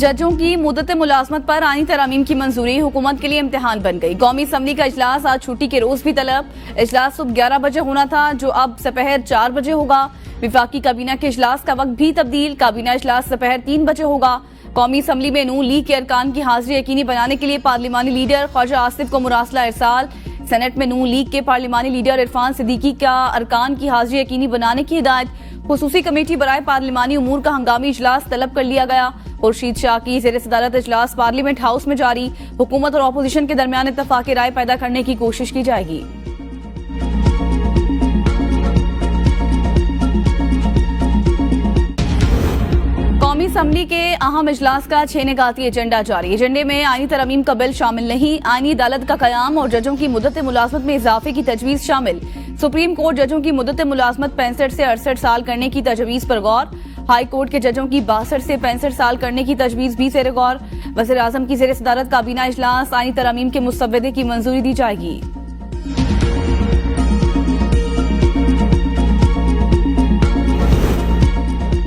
जजों की मुद्दत मुलाजमत पर आनी तरामीम की मंजूरी हुकूमत के लिए इम्तिहान बन गई। कौमी असम्बली का इजलास आज छुट्टी के रोज भी तलब। इजलास सुबह 11 बजे होना था, जो अब दोपहर 4 बजे होगा। विफाकी काबीना के इजलास का वक्त भी तब्दील। काबीना इजलास दोपहर 3 बजे होगा। कौमी असम्बली में नून लीग के अरकान की हाजिरी यकीनी बनाने के लिए पार्लिमानी लीडर ख्वाजा आसिफ को मुरासला इरसाल। सेनेट में नून लीग के पार्लिमानी लीडर इरफान सिद्दीकी का अरकान की हाजिरी यकीनी बनाने की हिदायत। खुसूसी कमेटी बराए पार्लिमानी उमूर का हंगामी इजलास तलब कर लिया गया। खुर्शीद शाह की ज़ेर सदारत इजलास पार्लियामेंट हाउस में जारी। हुकूमत और अपोजिशन के दरमियान इत्तफाक राय पैदा करने की कोशिश की जाएगी। कौमी असम्बली के अहम इजलास का 6 निकाती एजेंडा जारी। एजेंडे में आईनी तरमीम का बिल शामिल नहीं। आईनी अदालत का कयाम और जजों की मुद्दत मुलाजमत में इजाफे की तजवीज शामिल। सुप्रीम कोर्ट जजों की मुद्दत मुलाजमत 65 से 68 साल करने की तजवीज पर गौर। हाई कोर्ट के जजों की 62 से 65 साल करने की तजवीज भी ज़ेर गौर। वज़ीर आज़म की ज़ेर सदारत काबीना इजलास। आईनी तरमीम के मुसव्वदे की मंजूरी दी जाएगी।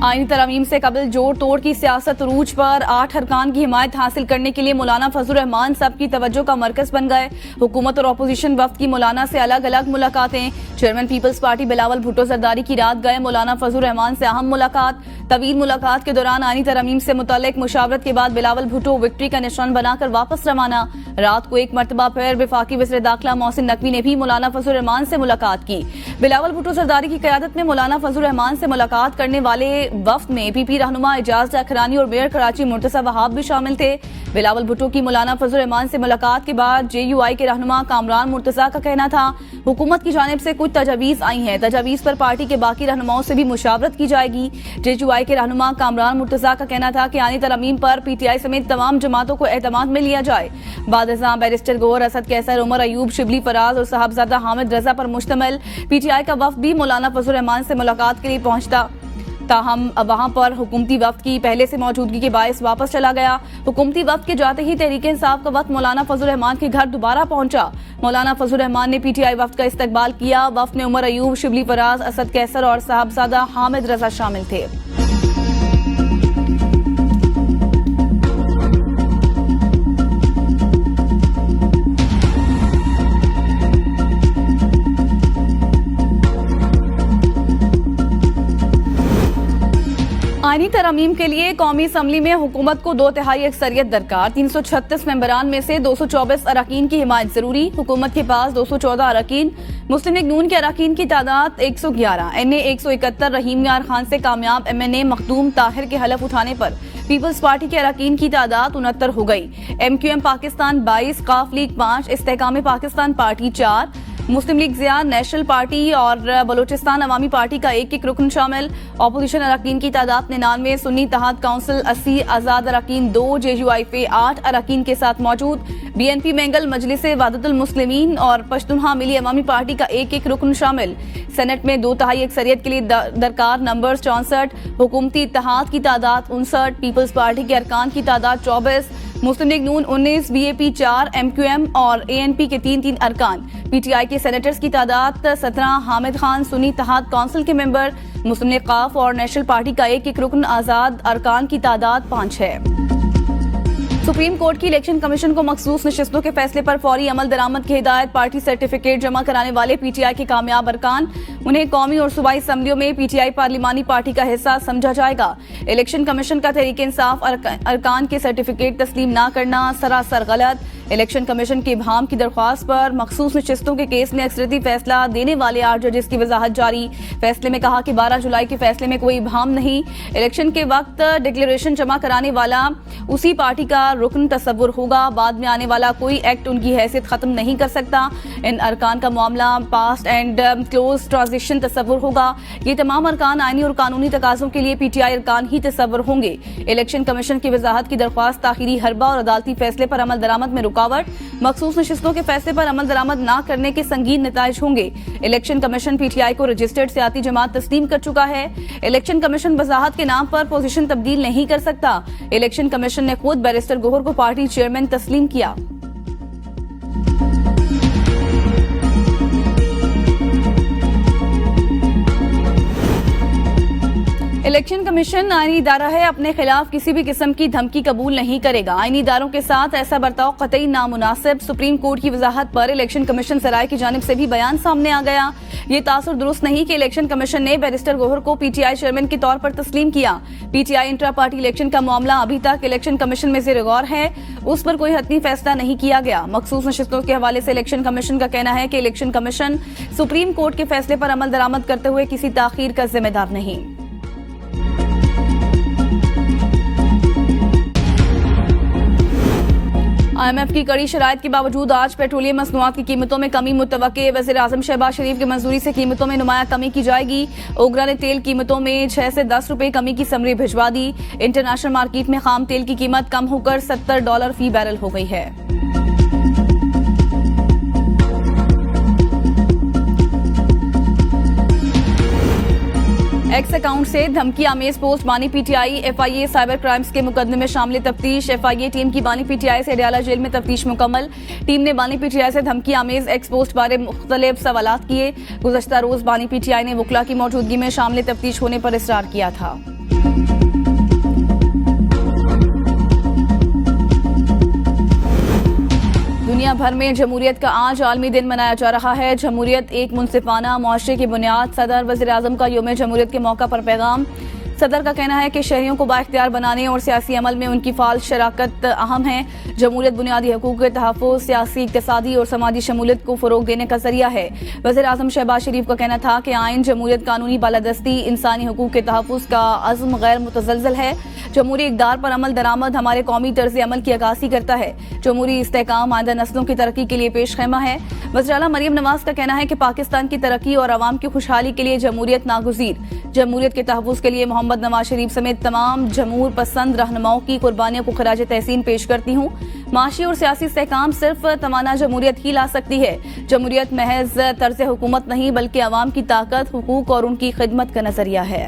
आईनी तरमीम से कबल जोड़ तोड़ की सियासत रूज पर 8 अरकान की हिमायत हासिल करने के लिए मौलाना फजल रहमान सबकी तवज्जो का मरकज बन गए। हुकूमत और अपोजिशन वफ्द की मौलाना से अलग अलग मुलाकातें। Chairman Peoples Party Bilawal Bhutto Zardari की रात गए मौलाना फजल रहमान से अहम मुलाकात। तवील मुलाकात के दौरान आईनी तरमीम से मुतल्लिक मुशावरत के बाद बिलावल भुट्टो विक्ट्री का निशान बनाकर वापस रवाना। रात को एक मरतबा फिर विफाकी वज़ीर दाखिला मोहसिन नकवी ने भी मौलाना फजल रहमान से मुलाकात की। बिलावल भुट्टो जरदारी की क़यादत में मौलाना फजल रहमान से मुलाकात करने वाले वफ्द में पीपी रहनुमा एजाज अखरानी और मेयर कराची मुर्तजा वहाब भी शामिल थे। बिलावल भुट्टो की मौलाना फजल रहमान से मुलाकात के बाद JUI के रहनुमा कामरान मुर्तजा का कहना था हुकूमत की जानिब से कुछ तजावीज आई हैं। तजावीज पर पार्टी के बाकी रहनुमाओं से भी मुशावरत की जाएगी। JUI के रहनुमा कामरान मुर्तजा का कहना था कि आनी तरमीम पर PTI समेत तमाम जमातों को एतमाद में लिया जाए। बादशाह बैरिस्टर गौहर असद कैसर उमर अयूब शिबली फराज और साहबजादा हामिद रजा पर मुश्तमिल PTI का वफ्द भी मौलाना फजल रहमान से मुलाकात के लिए पहुंचता। ताहम वहां पर हुकूमती वफ्द की पहले से मौजूदगी के बायस वापस चला गया। हुकूमती वफ्द के जाते ही तहरीक इंसाफ का वफ्द मौलाना फजल रहमान के घर दोबारा पहुंचा। मौलाना फजल रहमान ने PTI वफ्द का इस्तकबाल किया। वफ्द में उमर अयूब शिबली फराज असद कैसर और साहबजादा हामिद रजा शामिल थे। आईनी तरमीम के लिए कौमी असम्बली में हुकूमत को 2/3 अक्सरियत दरकार। 336 मेंबरान में से 224 अरकान की हिमायत जरूरी। हुकूमत के पास 214 अरकान। मुस्लिम लीग नून के अरकान की तादाद 111। NA 171 रहीम यार खान से कामयाब MNA मखदूम ताहिर के हलफ उठाने पर पीपल्स पार्टी के अरकान की तादाद 69 हो गई। MQM पाकिस्तान 22, काफ लीग 5, इस्तेहकाम पाकिस्तान पार्टी 4, मुस्लिम लीग ज़िया, नेशनल पार्टी और बलोचिस्तान अवामी पार्टी का एक रुकन शामिल। अपोजिशन अरकान की तादाद 99। सुन्नी इत्तेहाद काउंसिल 80, आज़ाद अरकान 2, JUI पे 8 अरकान के साथ मौजूद। BNP मेंगल मजलिस वादतुल मुस्लिमीन और पश्तूनहा मिली अवामी पार्टी का एक रुकन शामिल। सेनेट में 2/3 अक्सरियत के लिए दरकार नंबर 64। हुकूमती इत्तेहाद की तादाद 59। पीपल्स पार्टी के अरकान की तादाद 24। मुस्लिम लीग नून 19, BAP 4, MQM और ANP के 3-3 अरकान। PTI के सेनेटर्स की तादाद 17। हामिद खान सुन्नी इत्तेहाद काउंसिल के मेंबर। मुस्लिम लीग काफ और नेशनल पार्टी का एक रुकन। आज़ाद अरकान की तादाद 5 है। सुप्रीम कोर्ट की इलेक्शन कमीशन को मखसूस नशिस्तों के फैसले पर फौरी अमल दरामद की हिदायत। पार्टी सर्टिफिकेट जमा कराने वाले PTI के कामयाब अरकान उन्हें कौमी और सूबाई असम्बलियों में PTI पार्लिमानी पार्टी का हिस्सा समझा जाएगा। इलेक्शन कमीशन का तहरीक इंसाफ अरकान के सर्टिफिकेट तस्लीम न करना सरासर गलत। इलेक्शन कमीशन के इब्हाम की दरख्वास्त पर मखसूस नशिस्तों के केस में अक्सरियती फैसला देने वाले 8 जजेस की वजाहत जारी। फैसले में कहा कि 12 जुलाई के फैसले में कोई इब्हाम नहीं। इलेक्शन के वक्त डिक्लेरेशन जमा कराने वाला उसी पार्टी का रुकन तस्वुर होगा। बाद में आने वाला कोई एक्ट उनकी हैसियत खत्म नहीं कर सकता। इन अरकान का मामला पास्ट एंड क्लोज ट्रांजिशन तस्वुर होगा। ये तमाम अरकान आईनी और कानूनी तकाज़ों के लिए PTI अरकान ही तस्वुर होंगे। इलेक्शन कमीशन की वजाहत की दरख्वास्त ताखीरी हरबा और अदालती फैसले पर अमल दरामद में रुकावट। मखसूस नशिस्तों के फैसले पर अमल दरामद न करने के संगीन नताइज होंगे। इलेक्शन कमीशन PTI को रजिस्टर्ड सियासी जमात तस्लीम कर चुका है। इलेक्शन कमीशन वजाहत के नाम पर पोजीशन तब्दील नहीं कर सकता। इलेक्शन कमीशन ने खुद बैरिस्टर गौहर को पार्टी चेयरमैन तस्लीम किया। इलेक्शन कमीशन आईनी इदारा है, अपने खिलाफ किसी भी किस्म की धमकी कबूल नहीं करेगा। आईनी इदारों के साथ ऐसा बर्ताव कतई नामुनासिब। सुप्रीम कोर्ट की वजाहत पर इलेक्शन कमीशन सराय की जानिब से भी बयान सामने आ गया। ये तासुर दुरुस्त नहीं कि इलेक्शन कमीशन ने बैरिस्टर गोहर को पीटीआई चेयरमैन के तौर पर तस्लीम किया। पीटीआई इंट्रा पार्टी इलेक्शन का मामला अभी तक इलेक्शन कमीशन में ज़ेर गौर है, उस पर कोई हतमी फैसला नहीं किया गया। मखसूस नशिस्तों के हवाले से इलेक्शन कमीशन का कहना है कि इलेक्शन कमीशन सुप्रीम कोर्ट के फैसले पर अमल दरामद करते हुए किसी ताखीर का जिम्मेदार नहीं। IMF की कड़ी शराइत के बावजूद आज पेट्रोलियम मसनूआत की कीमतों में कमी मुतवक्के। वज़ीर आज़म शहबाज शरीफ की मंजूरी से कीमतों में नुमाया कमी की जाएगी। ओगरा ने तेल कीमतों में 6 से 10 रुपए कमी की समरी भिजवा दी। इंटरनेशनल मार्केट में खाम तेल की कीमत कम होकर $70 फी बैरल हो गई है। एक्स अकाउंट से धमकी आमेज पोस्ट बानी पीटीआई। FIA साइबर क्राइम्स के मुकदमे में शामिल तफ्तीश। FIA टीम की बानी पीटीआई से अडयाला जेल में तफ्तीश मुकम्मल। टीम ने बानी पीटीआई से धमकी आमेज एक्स पोस्ट बारे मुख्तलिफ सवालात किए। गुज़श्ता रोज बानी पीटीआई ने वकला की मौजूदगी में शामिल तफ्तीश होने पर इसरार किया था। दुनिया भर में जमहूरियत का आज आलमी दिन मनाया जा रहा है। जमहूरियत एक मुनसिफाना मुआशरे की बुनियाद। सदर वज़ीर आज़म का यौम जमहूरियत के मौका पर पैगाम। सदर का कहना है कि शहरियों को बाइख्तियार बनाने और सियासी अमल में उनकी फाल शराकत अहम है। जमहूरियत बुनियादी हकूक़ के तहफ़्फ़ुज़, सियासी, इक़्तिसादी और समाजी शमूलियत को फ़रोग़ देने का ज़रिया है। वज़ीर आज़म शहबाज शरीफ का कहना था कि आइन, जमहूरियत, कानूनी बालादस्ती, इंसानी हकूक़ के तहफ़्फ़ुज़ का अज़्म गैर मुतज़लज़ल है। जमहूरी इक़दार पर अमल दरामद हमारे कौमी तर्ज़ अमल की अक्कासी करता है। जमहूरी इस्तेहकाम आइंदा नस्लों की तरक्की के लिए पेश ख़ैमा है। वज़ीर आला मरियम नवाज का कहना है कि पाकिस्तान की तरक्की और आवाम की खुशहाली के लिए जमहूरियत नागुज़ीर। जमहूरियत के तहफ़्फ़ुज़ के लिए मोहम्मद नवाज शरीफ समेत तमाम जमहूर पसंद रहनुमाओं की कुर्बानियों को खराज तहसीन पेश करती हूँ। माशी और सियासी इस्तेहकाम सिर्फ तमाना जमहूरियत ही ला सकती है। जमहूरियत महज तर्ज़ हुकूमत नहीं बल्कि अवाम की ताकत, हुकूक और उनकी खिदमत का नज़रिया है।